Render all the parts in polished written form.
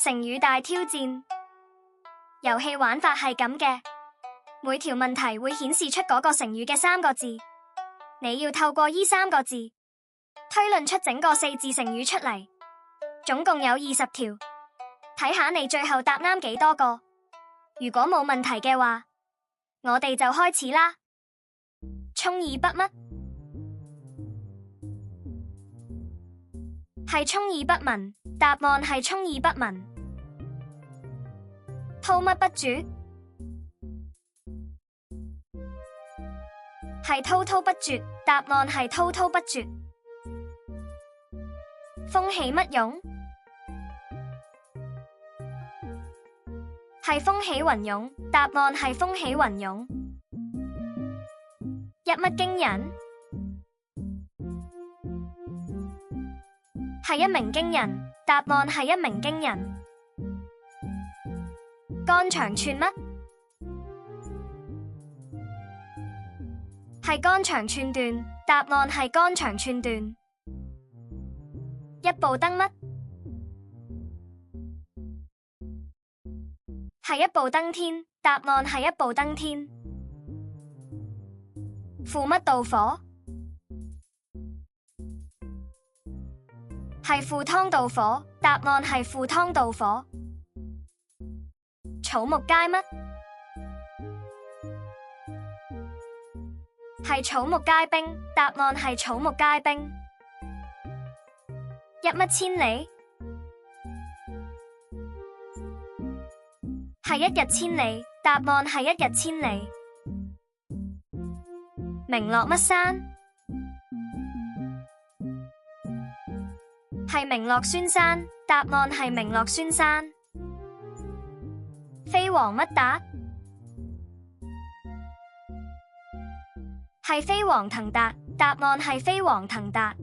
成語大挑戰。遊戲玩法係咁嘅，每條問題會顯示出嗰個成語嘅3個字，你要透過呢3個字推論出整個4字成語出嚟，總共有20條，睇下你最後答啱幾多個。如果冇問題嘅話，我哋就開始啦。充耳不乜？係充耳不聞，答案係充耳不聞。滔乜不絕？係滔滔不絕，答案係滔滔不絕。風起乜湧？係風起雲湧，答案係風起雲湧。一乜驚人？係一鳴驚人，答案係一鳴驚人。肝腸寸乜？係肝腸寸斷，答案係肝腸寸斷。一步登乜？係一步登天，答案係一步登天。赴乜蹈火？係赴湯蹈火，答案係赴湯蹈火。草木皆乜？係草木皆兵，答案係草木皆兵。一乜千里？係一日千里，答案係一日千里。名落乜山？係名落孫山，答案係名落孫山。飛黃乜達？係飛黃騰達，答案係飛黃騰達。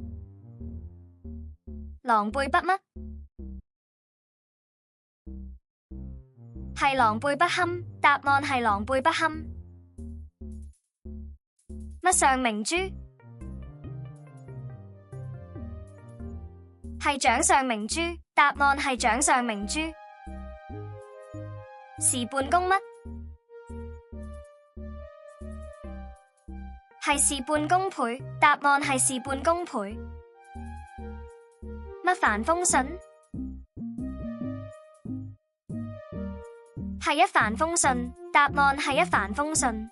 狼狽不乜？係狼狽不堪，答案係狼狽不堪。乜上明珠？係掌上明珠，答案係掌上明珠。事半功乜？係事半功倍，答案係事半功倍。乜帆風順？係一帆風順，答案係一帆風順。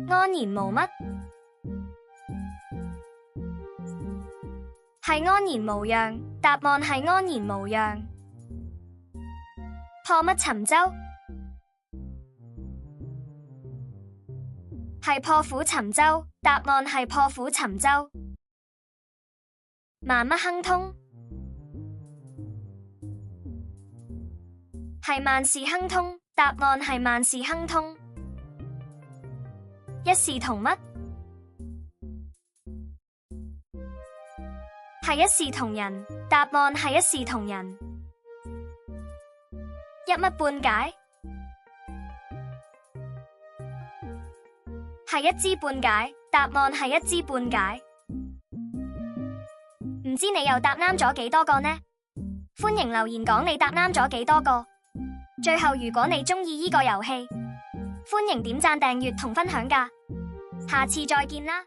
安然無乜？係安然無恙，答案係安然無恙。破乜沉舟？係破釜沉舟，答案係破釜沉舟。萬乜亨通？係萬事亨通，答案係萬事亨通。一視同乜？係一視同仁，答案係一視同仁。一乜半解？係一知半解，答案係一知半解。唔知你又答啱咗幾多個呢？歡迎留言講你答啱咗幾多個。最後，如果你鍾意呢個遊戲，歡迎點讚、訂閱同分享㗎。下次再見啦！